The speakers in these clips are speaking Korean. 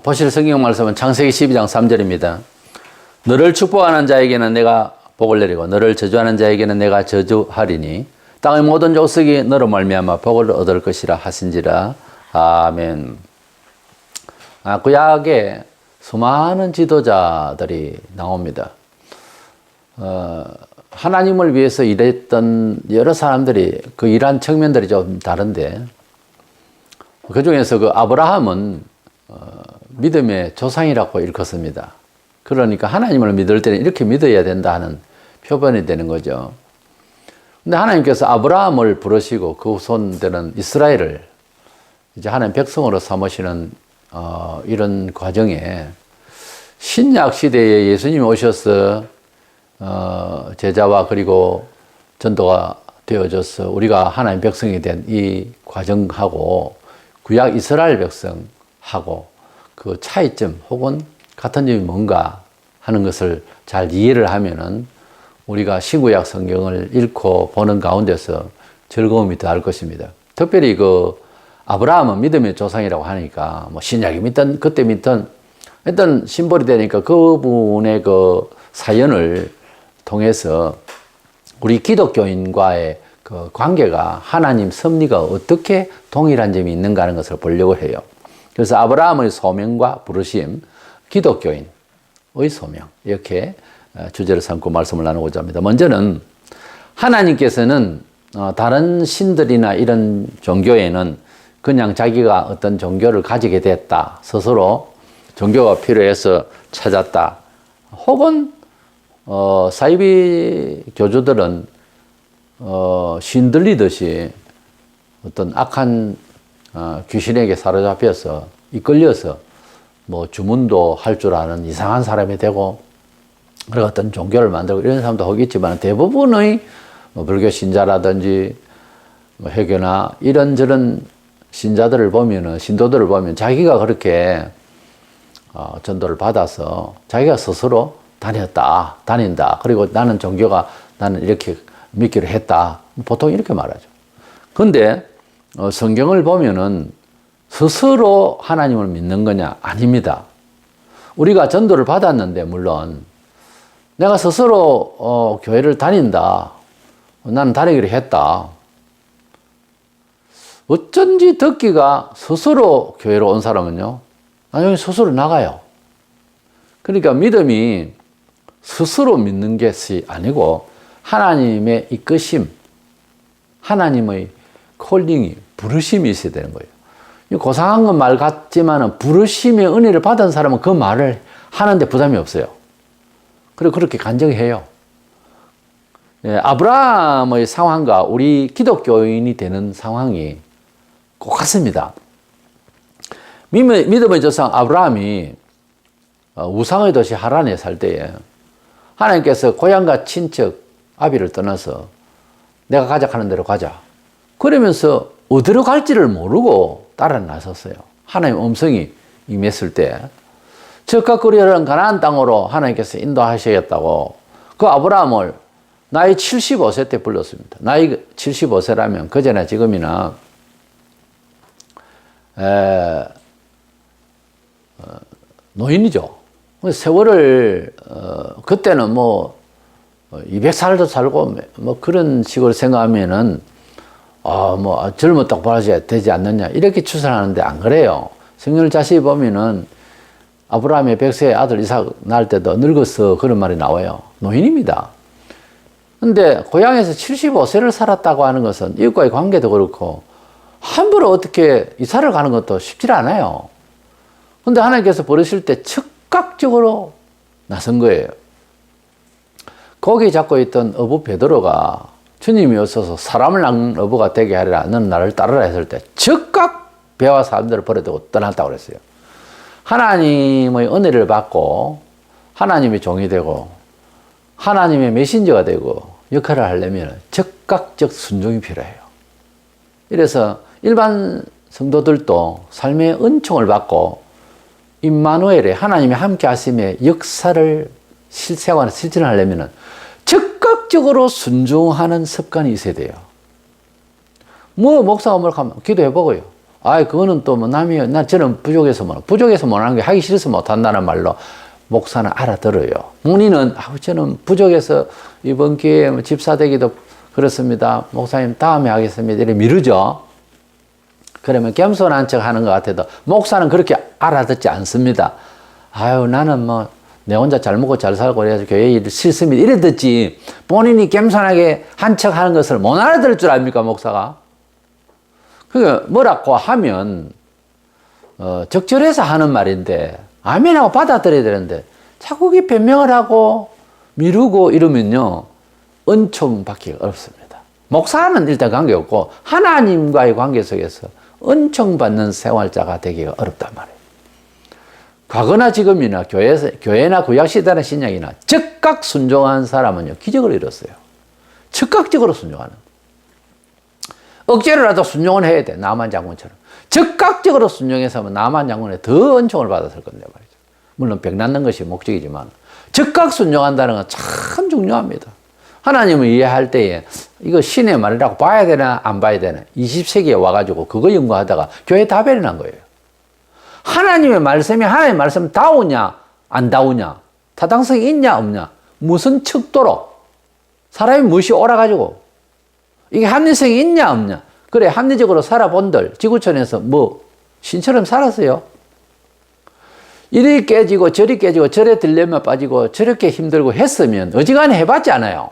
보실 성경 말씀은 창세기 12장 3절입니다. 너를 축복하는 자에게는 내가 복을 내리고 너를 저주하는 자에게는 내가 저주하리니 땅의 모든 족속이 너로 말미암아 복을 얻을 것이라 하신지라. 아멘. 구약에 수많은 지도자들이 나옵니다. 하나님을 위해서 일했던 여러 사람들이 그 일한 측면들이 좀 다른데, 그 중에서 그 아브라함은 믿음의 조상이라고 일컫습니다. 그러니까 하나님을 믿을 때는 이렇게 믿어야 된다 하는 표본이 되는 거죠. 근데 하나님께서 아브라함을 부르시고 그 후손들은 이스라엘을 이제 하나님 백성으로 삼으시는 이런 과정에 신약 시대에 예수님이 오셔서 제자와 그리고 전도가 되어져서 우리가 하나님 백성이 된 이 과정하고 구약 이스라엘 백성하고 그 차이점 혹은 같은 점이 뭔가 하는 것을 잘 이해를 하면은 우리가 신구약 성경을 읽고 보는 가운데서 즐거움이 더할 것입니다. 특별히 그 아브라함은 믿음의 조상이라고 하니까 뭐 신약이 믿든 그때 믿든 일단 심벌이 되니까 그분의 그 사연을 통해서 우리 기독교인과의 그 관계가 하나님 섭리가 어떻게 동일한 점이 있는가 하는 것을 보려고 해요. 그래서 아브라함의 소명과 부르심, 기독교인의 소명, 이렇게 주제를 삼고 말씀을 나누고자 합니다. 먼저는 하나님께서는 다른 신들이나 이런 종교에는 그냥 자기가 어떤 종교를 가지게 됐다, 스스로 종교가 필요해서 찾았다, 혹은 사이비 교주들은 신들리듯이 어떤 악한 귀신에게 사로잡혀서 이끌려서 뭐 주문도 할 줄 아는 이상한 사람이 되고, 그리고 어떤 종교를 만들고 이런 사람도 하겠지만 대부분의 불교 신자라든지 회교나 이런저런 신자들을 보면은, 신도들을 보면 자기가 그렇게 전도를 받아서 자기가 스스로 다닌다. 그리고 나는 종교가 나는 이렇게 믿기로 했다. 보통 이렇게 말하죠. 근데 성경을 보면은 스스로 하나님을 믿는 거냐? 아닙니다. 우리가 전도를 받았는데 물론 내가 스스로 교회를 다닌다. 나는 다니기로 했다. 어쩐지 듣기가 스스로 교회로 온 사람은요, 나중에 스스로 나가요. 그러니까 믿음이 스스로 믿는 것이 아니고 하나님의 이끄심, 하나님의 콜링이, 부르심이 있어야 되는 거예요. 고상한 건 말 같지만 부르심의 은혜를 받은 사람은 그 말을 하는데 부담이 없어요. 그리고 그렇게 간증해요. 아브라함의 상황과 우리 기독교인이 되는 상황이 꼭 같습니다. 믿음의 조상 아브라함이 우상의 도시 하란에 살 때에 하나님께서 고향과 친척 아비를 떠나서 내가 가자하는 대로 가자. 그러면서 어디로 갈지를 모르고 따라 나섰어요. 하나님의 음성이 임했을 때 적과 꿀이라는 가나안 땅으로 하나님께서 인도하시겠다고 그 아브라함을 나이 75세 때 불렀습니다. 나이 75세라면 그전에 지금이나 노인이죠. 세월을 그때는 뭐 200살도 살고 뭐 그런 식으로 생각하면은 뭐 젊었다고 봐야 되지 않느냐 이렇게 추산하는데 안 그래요. 성경을 자세히 보면은 아브라함의 100세의 아들 이삭 낳을 때도 늙어서 그런 말이 나와요. 노인입니다. 근데 고향에서 75세를 살았다고 하는 것은 이웃과의 관계도 그렇고 함부로 어떻게 이사를 가는 것도 쉽지 않아요. 근데 하나님께서 부르실 때 즉각적으로 나선 거예요. 거기 잡고 있던 어부 베드로가 주님이 오셔서 사람을 낳는 어부가 되게 하리라, 너는 나를 따르라 했을 때 즉각 배와 사람들을 버려두고 떠났다고 그랬어요. 하나님의 은혜를 받고 하나님의 종이 되고 하나님의 메신저가 되고 역할을 하려면 즉각적 순종이 필요해요. 이래서 일반 성도들도 삶의 은총을 받고 임마누엘의 하나님의 함께 하심의 역사를 생활에 실천하려면 즉각적으로 순종하는 습관이 있어야 돼요. 뭐 목사가 뭘 하면 기도해보고요. 아이, 그거는 또 뭐 남이, 저는 부족해서 못하는 게 하기 싫어서 못한다는 말로 목사는 알아들어요. 문의는, 저는 부족해서 이번 기회에 뭐 집사되기도 그렇습니다. 목사님 다음에 하겠습니다. 이렇게 미루죠. 그러면 겸손한 척 하는 것 같아도 목사는 그렇게 알아듣지 않습니다. 아유, 나는 뭐 내 혼자 잘 먹고 잘 살고 그래서 교회 일 싫습니다. 이래 듣지 본인이 겸손하게 한 척 하는 것을 못 알아들을 줄 압니까, 목사가? 그게 뭐라고 하면 적절해서 하는 말인데 아멘하고 받아들여야 되는데 자꾸 그게 변명을 하고 미루고 이러면요 은총 받기가 어렵습니다. 목사는 일단 관계없고 하나님과의 관계 속에서 은총 받는 생활자가 되기가 어렵단 말이에요. 과거나 지금이나 교회나 구약시대나 신약이나 즉각 순종한 사람은요 기적을 이뤘어요. 즉각적으로 순종하는. 억지로라도 순종을 해야 돼. 나만 장군처럼. 즉각적으로 순종해서 나만 장군에 더 은총을 받았을 건데 말이죠. 물론 백 낫는 것이 목적이지만 즉각 순종한다는 건 참 중요합니다. 하나님을 이해할 때에 이거 신의 말이라고 봐야 되나 안 봐야 되나 20세기에 와가지고 그거 연구하다가 교회 다 배려난 거예요. 하나님의 말씀이 하나님의 말씀 다우냐 안 다우냐 타당성이 있냐 없냐 무슨 척도로 사람이 무엇이 옳아가지고 이게 합리성이 있냐 없냐 그래 합리적으로 살아본들 지구촌에서 뭐 신처럼 살았어요. 이리 깨지고 저리 깨지고 저래 들려면 빠지고 저렇게 힘들고 했으면 어지간히 해봤지 않아요.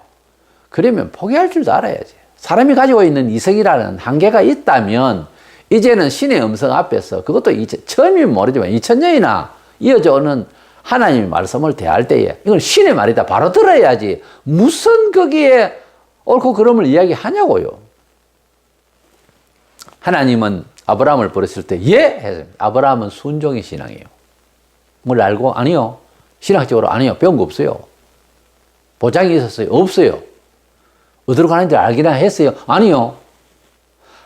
그러면 포기할 줄도 알아야지. 사람이 가지고 있는 이성이라는 한계가 있다면 이제는 신의 음성 앞에서 그것도 처음이면 모르지만 2000년이나 이어져 오는 하나님의 말씀을 대할 때에 이건 신의 말이다 바로 들어야지 무슨 거기에 옳고 그름을 이야기하냐고요. 하나님은 아브라함을 부르실 때 예! 했습니다. 아브라함은 순종의 신앙이에요. 뭘 알고? 아니요. 신학적으로 아니요. 배운 거 없어요. 보장이 있었어요? 없어요. 어디로 가는지 알기나 했어요? 아니요.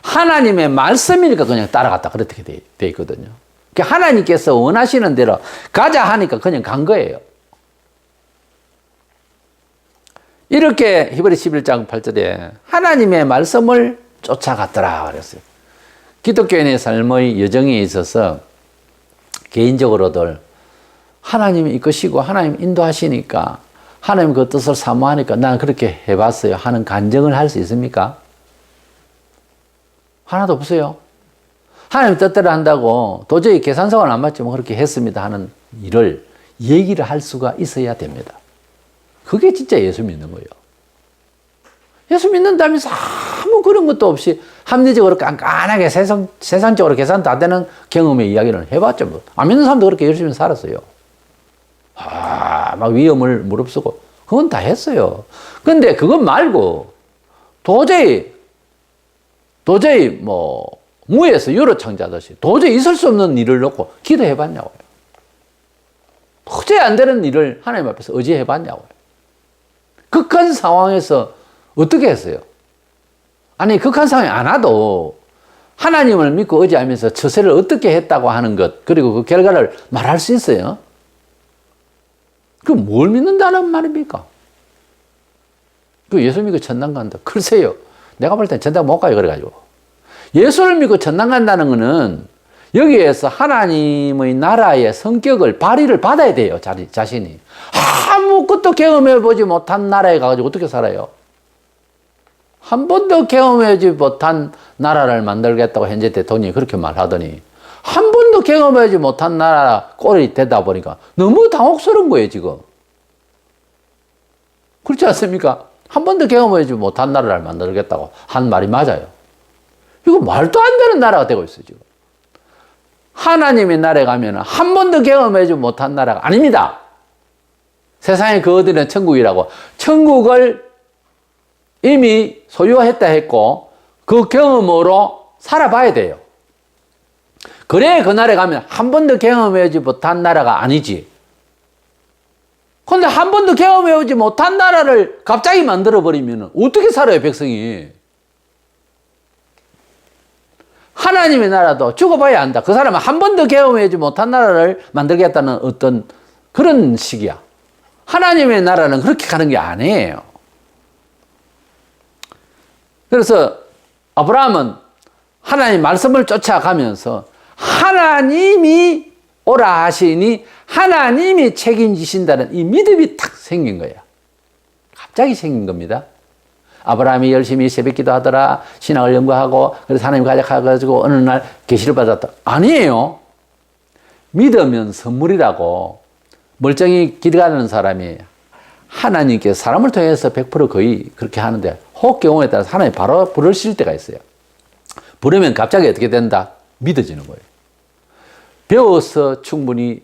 하나님의 말씀이니까 그냥 따라갔다. 그렇게 돼 있거든요. 하나님께서 원하시는 대로 가자 하니까 그냥 간 거예요. 이렇게 히브리 11장 8절에 하나님의 말씀을 쫓아갔더라 그랬어요. 기독교인의 삶의 여정에 있어서 개인적으로들 하나님이 이끄시고 하나님 인도하시니까 하나님 그 뜻을 사모하니까 나는 그렇게 해봤어요 하는 간증을 할 수 있습니까? 하나도 없어요. 하나님 뜻대로 한다고 도저히 계산서가 안 맞지만 그렇게 했습니다 하는 일을 얘기를 할 수가 있어야 됩니다. 그게 진짜 예수 믿는 거예요. 예수 믿는다면서 아무 그런 것도 없이 합리적으로 깐깐하게 세상적으로 계산 다 되는 경험의 이야기를 해봤죠. 뭐. 안 믿는 사람도 그렇게 열심히 살았어요. 막 위험을 무릅쓰고 그건 다 했어요. 근데 그것 말고 도저히 뭐 무에서 유로 창자듯이 도저히 있을 수 없는 일을 놓고 기도해봤냐고요. 도저히 안 되는 일을 하나님 앞에서 의지해봤냐고요. 극한 상황에서 어떻게 했어요? 아니 극한 상황이 안 와도 하나님을 믿고 의지하면서 처세를 어떻게 했다고 하는 것 그리고 그 결과를 말할 수 있어요? 그럼 뭘 믿는다는 말입니까? 그 예수 믿고 천당 간다. 글쎄요. 내가 볼 땐 천당 못 가요. 그래가지고. 예수를 믿고 천당 간다는 거는 여기에서 하나님의 나라의 성격을 발휘를 받아야 돼요. 자신이. 아무것도 경험해보지 못한 나라에 가가지고 어떻게 살아요? 한 번도 경험해보지 못한 나라를 만들겠다고 현재 대통령이 그렇게 말하더니 한 번도 경험하지 못한 나라 꼴이 되다 보니까 너무 당혹스러운 거예요, 지금. 그렇지 않습니까? 한 번도 경험하지 못한 나라를 만들겠다고 한 말이 맞아요. 이거 말도 안 되는 나라가 되고 있어요, 지금. 하나님의 나라에 가면 한 번도 경험하지 못한 나라가 아닙니다. 세상에 그 어디는 천국이라고. 천국을 이미 소유했다 했고 그 경험으로 살아봐야 돼요. 그래 그 나라에 가면 한 번도 경험해보지 못한 나라가 아니지. 그런데 한 번도 경험해보지 못한 나라를 갑자기 만들어버리면 어떻게 살아요, 백성이? 하나님의 나라도 죽어봐야 한다. 그 사람은 한 번도 경험하지 못한 나라를 만들겠다는 어떤 그런 식이야. 하나님의 나라는 그렇게 가는 게 아니에요. 그래서 아브라함은 하나님 말씀을 쫓아가면서 하나님이 오라 하시니 하나님이 책임지신다는 이 믿음이 탁 생긴 거야. 갑자기 생긴 겁니다. 아브라함이 열심히 새벽기도 하더라. 신앙을 연구하고 그래서 하나님 가져가가지고 어느 날 계시를 받았다. 아니에요. 믿으면 선물이라고 멀쩡히 길 가는 사람이 하나님께서 사람을 통해서 100% 거의 그렇게 하는데 혹 경우에 따라서 하나님 바로 부르실 때가 있어요. 부르면 갑자기 어떻게 된다? 믿어지는 거예요. 배워서 충분히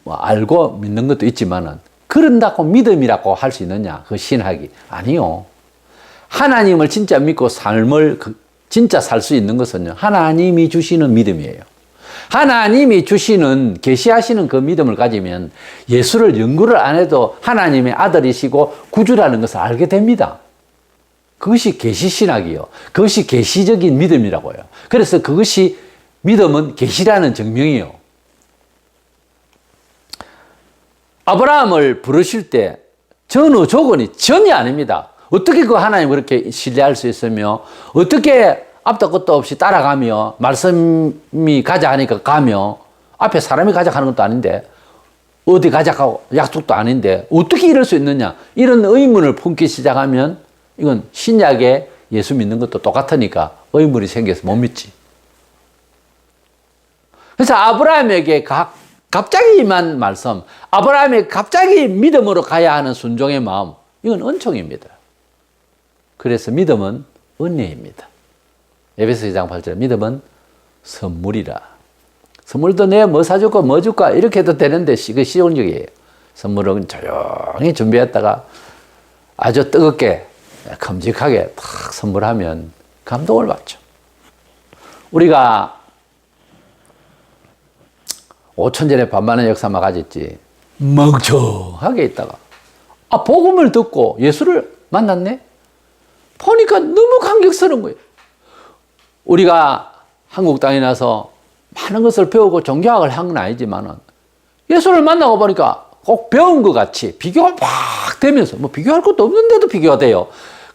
알고 믿는 것도 있지만은 그런다고 믿음이라고 할 수 있느냐? 그 신학이. 아니요. 하나님을 진짜 믿고 삶을 진짜 살 수 있는 것은요. 하나님이 주시는 믿음이에요. 하나님이 주시는 계시하시는 그 믿음을 가지면 예수를 연구를 안 해도 하나님의 아들이시고 구주라는 것을 알게 됩니다. 그것이 계시신학이요. 그것이 계시적인 믿음이라고요. 그래서 그것이 믿음은 계시라는 증명이요. 아브라함을 부르실 때 전후 조건이 전혀 아닙니다. 어떻게 그 하나님을 그렇게 신뢰할 수 있으며 어떻게 앞도 끝도 없이 따라가며 말씀이 가자 하니까 가며 앞에 사람이 가자 하는 것도 아닌데 어디 가자고 약속도 아닌데 어떻게 이럴 수 있느냐 이런 의문을 품기 시작하면 이건 신약에 예수 믿는 것도 똑같으니까 의문이 생겨서 못 믿지. 그래서 아브라함에게 갑자기 임한 말씀, 아브라함이 갑자기 믿음으로 가야 하는 순종의 마음, 이건 은총입니다. 그래서 믿음은 은혜입니다. 에베소 2장 8절에 믿음은 선물이라. 선물도 내가 뭐 사줄까 뭐 줄까 이렇게 해도 되는데 이거 시용적이에요. 선물은 조용히 준비했다가 아주 뜨겁게 큼직하게 탁 선물하면 감동을 받죠. 우리가 5천 전에 반만의 역사만 가졌지 멍청하게 있다가 복음을 듣고 예수를 만났네? 보니까 너무 감격스러운 거예요. 우리가 한국 땅에 나서 많은 것을 배우고 종교학을 한 건 아니지만은 예수를 만나고 보니까 꼭 배운 것 같이 비교가 막 되면서 뭐 비교할 것도 없는데도 비교가 돼요.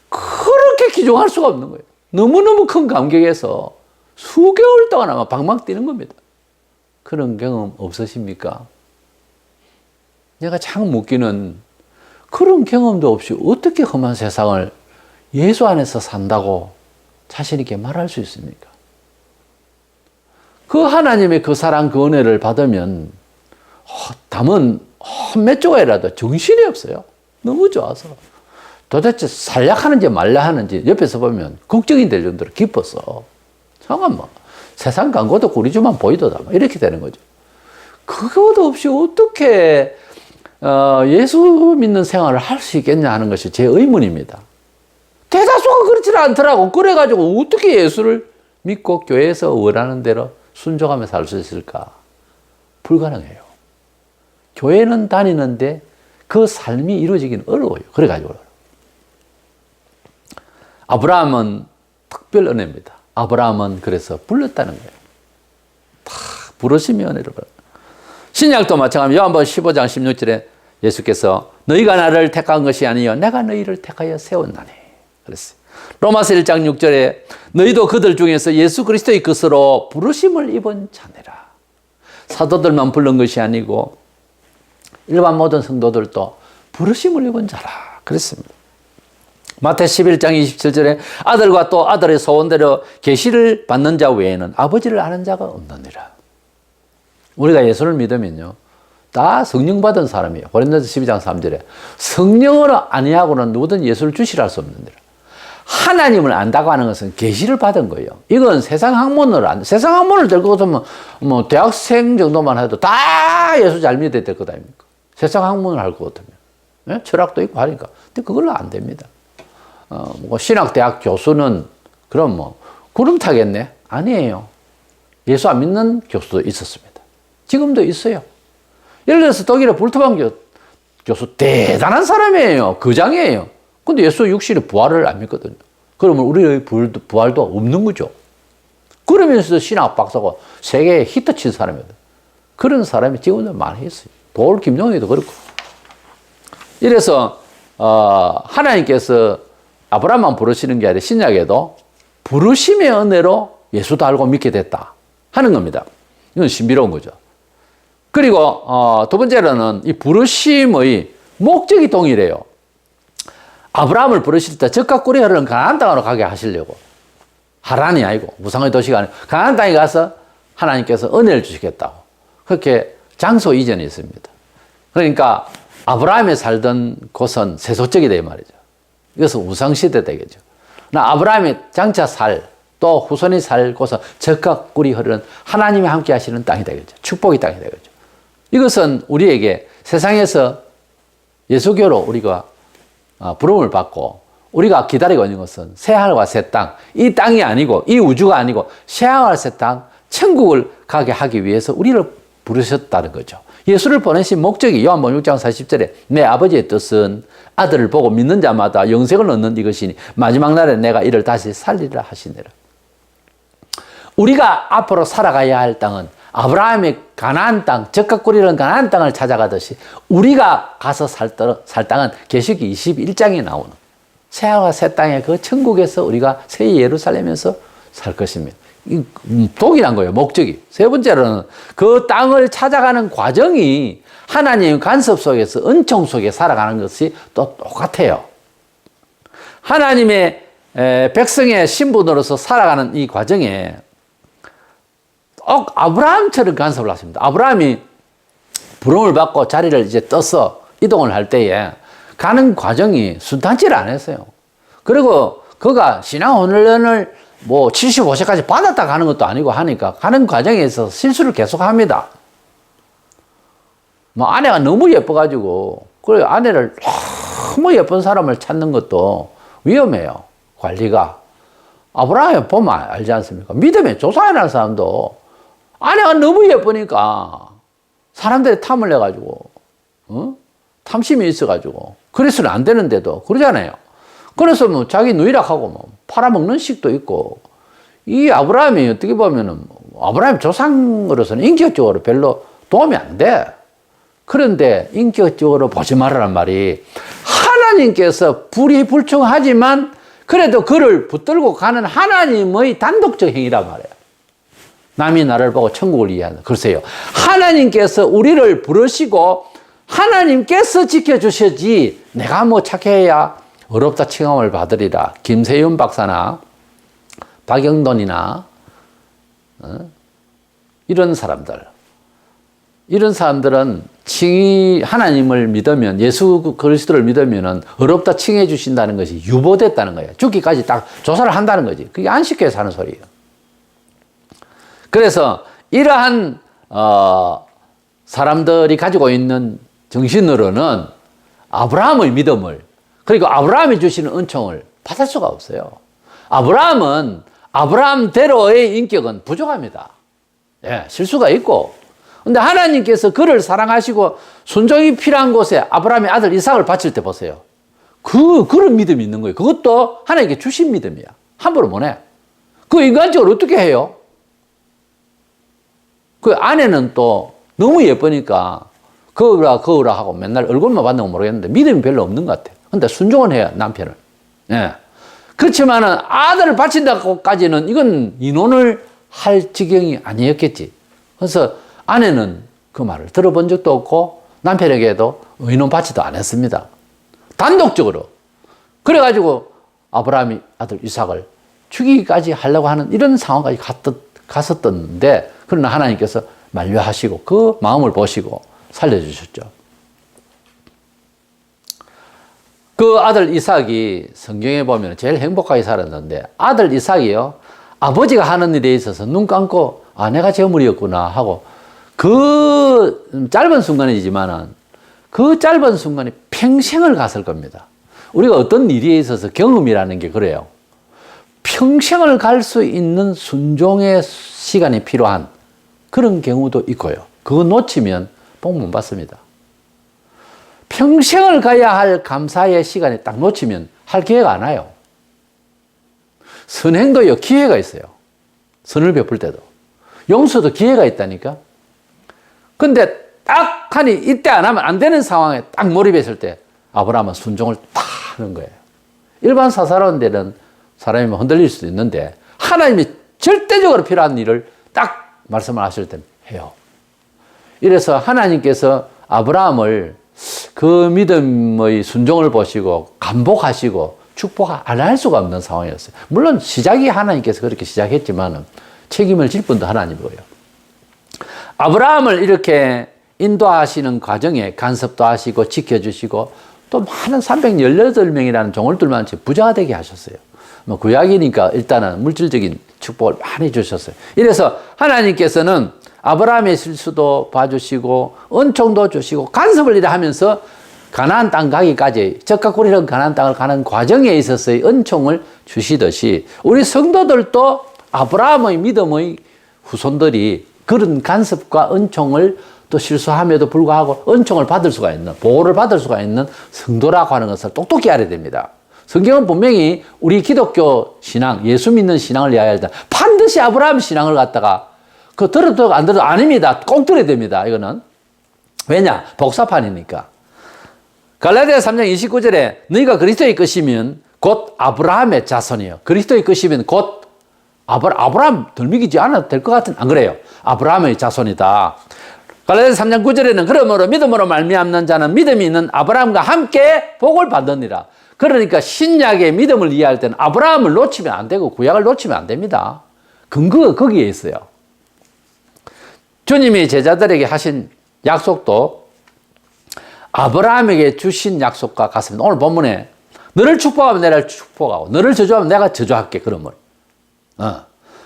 그렇게 기종할 수가 없는 거예요. 너무너무 큰 감격에서 수개월 동안 아마 방망 뛰는 겁니다. 그런 경험 없으십니까? 내가 참 웃기는 그런 경험도 없이 어떻게 험한 세상을 예수 안에서 산다고 자신 있게 말할 수 있습니까? 그 하나님의 그 사랑 그 은혜를 받으면 담은 몇 조각이라도 정신이 없어요. 너무 좋아서 도대체 살약하는지 말라 하는지 옆에서 보면 걱정이 될 정도로 기뻤어. 잠깐만 세상 광고도 구리주만 보이도다 이렇게 되는 거죠. 그것도 없이 어떻게 예수 믿는 생활을 할 수 있겠냐 하는 것이 제 의문입니다. 대다수가 그렇지는 않더라고. 그래가지고 어떻게 예수를 믿고 교회에서 원하는 대로 순종하며 살 수 있을까? 불가능해요. 교회는 다니는데 그 삶이 이루어지기는 어려워요. 그래가지고 아브라함은 특별 은혜입니다. 아브라함은 그래서 불렀다는 거예요. 다 부르심의 은혜를 받아요. 신약도 마찬가지로 요한복음 15장 16절에 예수께서 너희가 나를 택한 것이 아니요 내가 너희를 택하여 세웠나니 그랬어요. 로마서 1장 6절에 너희도 그들 중에서 예수 그리스도의 것으로 부르심을 입은 자네라. 사도들만 부른 것이 아니고 일반 모든 성도들도 부르심을 입은 자라 그랬습니다. 마태 11장 27절에 아들과 또 아들의 소원대로 계시를 받는 자 외에는 아버지를 아는 자가 없느니라. 우리가 예수를 믿으면요 다 성령 받은 사람이에요. 고린도서 12장 3절에 성령으로 아니하고는 누구든 예수를 주시라 할 수 없느니라. 하나님을 안다고 하는 것은 계시를 받은 거예요. 이건 세상 학문을 세상 학문을 될 것 같으면 뭐 대학생 정도만 해도 다 예수 잘 믿어야 될 것 아닙니까? 세상 학문을 할 것 같으면 네? 철학도 있고 하니까. 근데 그걸로 안 됩니다. 뭐 신학대학 교수는 그럼 뭐 구름 타겠네? 아니에요. 예수 안 믿는 교수도 있었습니다. 지금도 있어요. 예를 들어서 독일의 볼트만 교수 대단한 사람이에요. 거장이에요. 근데 예수 육신의 부활을 안 믿거든요. 그러면 우리의 부활도 없는 거죠. 그러면서 신학 박사가 세계에 히트 친 사람이거든. 그런 사람이 지금도 많이 있어요. 볼 김용희도 그렇고. 이래서 하나님께서 아브라함만 부르시는 게 아니라 신약에도 부르심의 은혜로 예수도 알고 믿게 됐다 하는 겁니다. 이건 신비로운 거죠. 그리고 두 번째로는 이 부르심의 목적이 동일해요. 아브라함을 부르실 때 적과 꿀이 흐르는 가나안 땅으로 가게 하시려고. 하란이 아니고 무상의 도시가 아니고 가나안 땅에 가서 하나님께서 은혜를 주시겠다고. 그렇게 장소 이전이 있습니다. 그러니까 아브라함이 살던 곳은 세속적이다 이 말이죠. 이것은 우상시대 되겠죠. 아브라함이 장차 또 후손이 살 곳은 적과 꿀이 흐르는 하나님이 함께 하시는 땅이 되겠죠. 축복의 땅이 되겠죠. 이것은 우리에게 세상에서 예수교로 우리가 부름을 받고 우리가 기다리고 있는 것은 새하늘과 새 땅, 이 땅이 아니고 이 우주가 아니고 새하늘과 새 땅, 천국을 가게 하기 위해서 우리를 부르셨다는 거죠. 예수를 보내신 목적이 요한복음 6장 40절에 내 아버지의 뜻은 아들을 보고 믿는 자마다 영생을 얻는 이것이니 마지막 날에 내가 이를 다시 살리라 하시니라. 우리가 앞으로 살아가야 할 땅은 아브라함의 가나안 땅, 적과 꿀이 흐르는 가나안 땅을 찾아가듯이 우리가 가서 살 땅은 계시록 21장에 나오는 새하늘과 새 땅의 그 천국에서 우리가 새 예루살렘에서 살 것입니다. 동일한 거예요, 목적이. 세 번째로는 그 땅을 찾아가는 과정이 하나님의 간섭 속에서 은총 속에 살아가는 것이 또 똑같아요. 하나님의 백성의 신분으로서 살아가는 이 과정에 아브라함처럼 간섭을 하십니다. 아브라함이 부름을 받고 자리를 이제 떠서 이동을 할 때에 가는 과정이 순탄치를 안 했어요. 그리고 그가 신앙훈련을 75세까지 받았다 가는 것도 아니고 하니까 가는 과정에서 실수를 계속 합니다. 아내가 너무 예뻐가지고, 그래, 아내를 너무 예쁜 사람을 찾는 것도 위험해요. 관리가. 아브라함 보면 알지 않습니까? 믿음의 조상이라는 사람도 아내가 너무 예쁘니까 사람들이 탐을 내가지고, 탐심이 있어가지고, 그래서는 안 되는데도 그러잖아요. 그래서 자기 누이락하고 팔아먹는 식도 있고, 이 아브라함이 어떻게 보면은, 아브라함 조상으로서는 인격적으로 별로 도움이 안 돼. 그런데 인격적으로 보지 말라는 말이 하나님께서 불이불충하지만 그래도 그를 붙들고 가는 하나님의 단독적 행위란 말이에요. 남이 나를 보고 천국을 이해한다. 글쎄요. 하나님께서 우리를 부르시고 하나님께서 지켜주셔야지 내가 착해야 어렵다 칭함을 받으리라. 김세윤 박사나 박영돈이나 이런 사람들은 하나님을 믿으면, 예수 그리스도를 믿으면 어렵다 칭해 주신다는 것이 유보됐다는 거예요. 죽기까지 딱 조사를 한다는 거지. 그게 안 쉽게 사는 소리예요. 그래서 이러한 사람들이 가지고 있는 정신으로는 아브라함의 믿음을, 그리고 아브라함이 주시는 은총을 받을 수가 없어요. 아브라함은 아브라함대로의 인격은 부족합니다. 예, 실수가 있고. 근데 하나님께서 그를 사랑하시고 순종이 필요한 곳에 아브라함의 아들 이삭을 바칠 때 보세요. 그런 믿음이 있는 거예요. 그것도 하나님께 주신 믿음이야. 함부로 못 해. 그 인간적으로 어떻게 해요? 그 아내는 또 너무 예쁘니까 거우라 하고 맨날 얼굴만 봤는 건 모르겠는데 믿음이 별로 없는 것 같아요. 근데 순종은 해요, 남편을. 예. 그렇지만은 아들을 바친다고까지는 이건 인혼을 할 지경이 아니었겠지. 그래서 아내는 그 말을 들어본 적도 없고 남편에게도 의논 받지도 않았습니다. 단독적으로. 그래가지고 아브라함이 아들 이삭을 죽이기까지 하려고 하는 이런 상황까지 갔었던데, 그러나 하나님께서 만류하시고 그 마음을 보시고 살려주셨죠. 그 아들 이삭이 성경에 보면 제일 행복하게 살았는데, 아들 이삭이요, 아버지가 하는 일에 있어서 눈 감고 내가 재물이었구나 하고 그 짧은 순간이지만은 그 짧은 순간이 평생을 갔을 겁니다. 우리가 어떤 일에 있어서 경험이라는 게 그래요. 평생을 갈 수 있는 순종의 시간이 필요한 그런 경우도 있고요. 그거 놓치면 복 못 받습니다. 평생을 가야 할 감사의 시간이 딱 놓치면 할 기회가 안 와요. 선행도요, 기회가 있어요. 선을 베풀 때도. 용서도 기회가 있다니까. 근데 딱 하니 이때 안 하면 안 되는 상황에 딱 몰입했을 때 아브라함은 순종을 딱 하는 거예요. 일반 사사로운 데는 사람이 흔들릴 수도 있는데 하나님이 절대적으로 필요한 일을 딱 말씀을 하실 때 해요. 이래서 하나님께서 아브라함을 그 믿음의 순종을 보시고 감복하시고 축복 안 할 수가 없는 상황이었어요. 물론 시작이 하나님께서 그렇게 시작했지만 책임을 질 분도 하나님이고요. 아브라함을 이렇게 인도하시는 과정에 간섭도 하시고 지켜주시고 또 많은 318명이라는 종을들만 부자가 되게 하셨어요. 뭐 구약이니까 일단은 물질적인 축복을 많이 주셨어요. 이래서 하나님께서는 아브라함의 실수도 봐주시고 은총도 주시고 간섭을 이래 하면서 가나안 땅 가기까지 적각구리는 가나안 땅을 가는 과정에 있어서의 은총을 주시듯이 우리 성도들도 아브라함의 믿음의 후손들이 그런 간섭과 은총을 또 실수함에도 불구하고 은총을 받을 수가 있는, 보호를 받을 수가 있는 성도라고 하는 것을 똑똑히 알아야 됩니다. 성경은 분명히 우리 기독교 신앙, 예수 믿는 신앙을 이야기할 때 반드시 아브라함 신앙을 갖다가 그 들어도 안 들어도 아닙니다. 꼭 들어야 됩니다. 이거는. 왜냐? 복사판이니까. 갈라디아 3장 29절에 너희가 그리스도의 것이면 곧 아브라함의 자손이요. 그리스도의 것이면 곧 아브라함 덜 믿기지 않아도 될 것 같은, 안 그래요? 아브라함의 자손이다. 갈라디아 3장 9절에는 그러므로 믿음으로 말미암는 자는 믿음이 있는 아브라함과 함께 복을 받느니라. 그러니까 신약의 믿음을 이해할 때는 아브라함을 놓치면 안 되고 구약을 놓치면 안 됩니다. 근거가 거기에 있어요. 주님이 제자들에게 하신 약속도 아브라함에게 주신 약속과 같습니다. 오늘 본문에 너를 축복하면 내가 축복하고 너를 저주하면 내가 저주할게. 그러면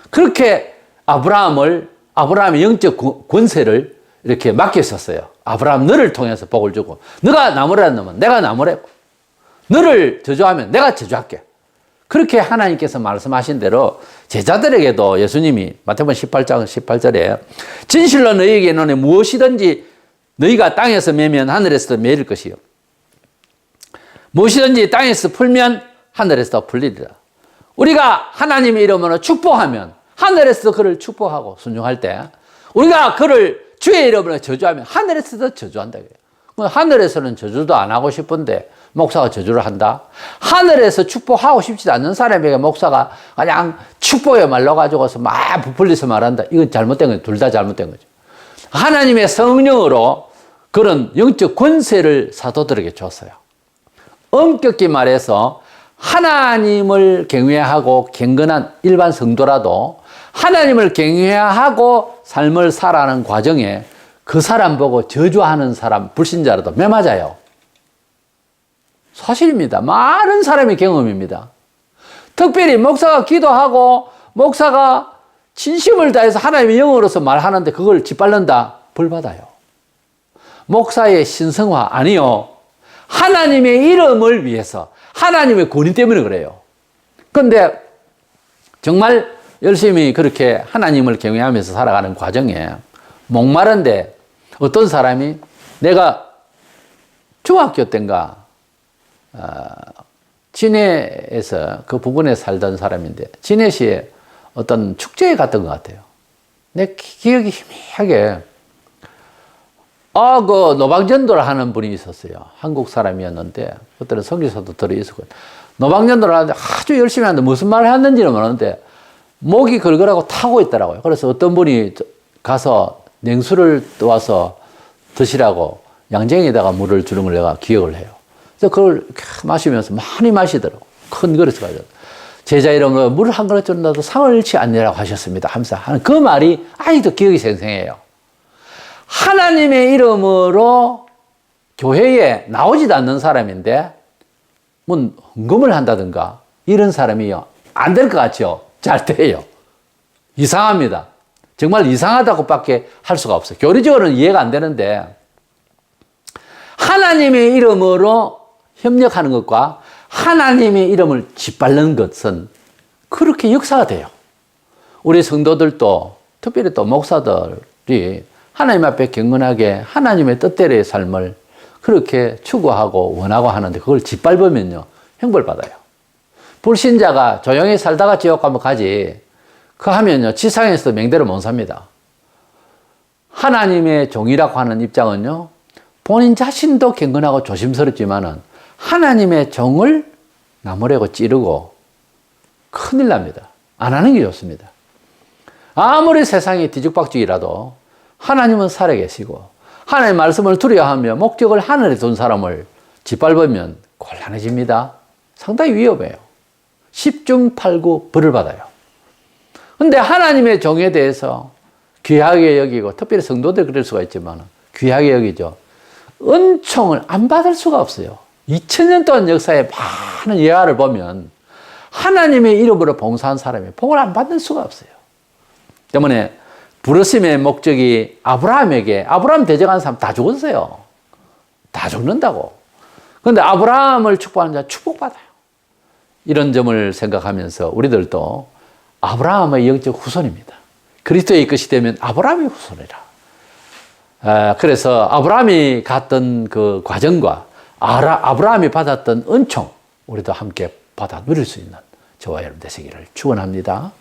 그렇게 아브라함의 영적 권세를 이렇게 맡겼었어요. 아브라함 너를 통해서 복을 주고 너가 나무라는 놈은 내가 나무래고 너를 저주하면 내가 저주할게. 그렇게 하나님께서 말씀하신 대로 제자들에게도 예수님이 마태복음 18장 18절에 진실로 너희에게 이르노니 무엇이든지 너희가 땅에서 매면 하늘에서도 매일 것이요 무엇이든지 땅에서 풀면 하늘에서도 풀리리라. 우리가 하나님의 이름으로 축복하면 하늘에서 그를 축복하고 순종할 때 우리가 그를 주의 이름으로 저주하면 하늘에서도 저주한다. 하늘에서는 저주도 안 하고 싶은데 목사가 저주를 한다. 하늘에서 축복하고 싶지 않는 사람에게 목사가 그냥 축복의 말로 가지고서 막 부풀려서 말한다. 이건 잘못된 거죠. 둘 다 잘못된 거죠. 하나님의 성령으로 그런 영적 권세를 사도들에게 줬어요. 엄격히 말해서 하나님을 경외하고 경건한 일반 성도라도 하나님을 경외하고 삶을 살아가는 과정에 그 사람 보고 저주하는 사람, 불신자라도 매 맞아요. 사실입니다. 많은 사람의 경험입니다. 특별히 목사가 기도하고 목사가 진심을 다해서 하나님의 영으로서 말하는데 그걸 짓밟는다. 벌 받아요. 목사의 신성화 아니요. 하나님의 이름을 위해서 하나님의 권위 때문에 그래요. 그런데 정말 열심히 그렇게 하나님을 경외하면서 살아가는 과정에 목마른데 어떤 사람이 내가 중학교 때인가 진해에서 그 부근에 살던 사람인데 진해시에 어떤 축제에 갔던 것 같아요. 내 기억이 희미하게 그 노방전도를 하는 분이 있었어요. 한국 사람이었는데 그때는 선교사도 들어있었고 노방전도를 하는데 아주 열심히 하는데 무슨 말을 했는지는 모르는데 목이 걸걸하고 타고 있더라고요. 그래서 어떤 분이 가서 냉수를 떠와서 드시라고 양쟁이에다가 물을 주는 걸 내가 기억을 해요. 그래서 그걸 마시면서 많이 마시더라고요. 큰 그릇을 가지고. 제자 이름으로 물 한 그릇 준다도 상을 잃지 않으라고 하셨습니다. 하면서 하는 그 말이 아직도 기억이 생생해요. 하나님의 이름으로 교회에 나오지도 않는 사람인데 뭐 헌금을 한다든가 이런 사람이요. 안 될 것 같죠? 잘 돼요. 이상합니다. 정말 이상하다고밖에 할 수가 없어요. 교리적으로는 이해가 안 되는데 하나님의 이름으로 협력하는 것과 하나님의 이름을 짓밟는 것은 그렇게 역사가 돼요. 우리 성도들도 특별히 또 목사들이 하나님 앞에 경건하게 하나님의 뜻대로의 삶을 그렇게 추구하고 원하고 하는데 그걸 짓밟으면요 형벌 받아요. 불신자가 조용히 살다가 지옥 가면 가지 그 하면요 지상에서 맹대로 못 삽니다. 하나님의 종이라고 하는 입장은요 본인 자신도 경건하고 조심스럽지만은 하나님의 종을 나무래고 찌르고 큰일 납니다. 안 하는 게 좋습니다. 아무리 세상이 뒤죽박죽이라도 하나님은 살아계시고 하나님의 말씀을 두려워하며 목적을 하늘에 둔 사람을 짓밟으면 곤란해집니다. 상당히 위험해요. 10중 8구 벌을 받아요. 근데 하나님의 종에 대해서 귀하게 여기고, 특별히 성도들 그럴 수가 있지만 귀하게 여기죠. 은총을 안 받을 수가 없어요. 2000년 동안 역사에 많은 예화를 보면 하나님의 이름으로 봉사한 사람이 복을 안 받을 수가 없어요. 때문에 부르심의 목적이 아브라함 대적한 사람 다 죽었어요. 다 죽는다고. 그런데 아브라함을 축복하는 자 축복받아요. 이런 점을 생각하면서 우리들도 아브라함의 영적 후손입니다. 그리스도의 것이 되면 아브라함의 후손이라. 그래서 아브라함이 갔던 그 과정과 아브라함이 받았던 은총, 우리도 함께 받아 누릴 수 있는 저와 여러분 되시기를 축원합니다.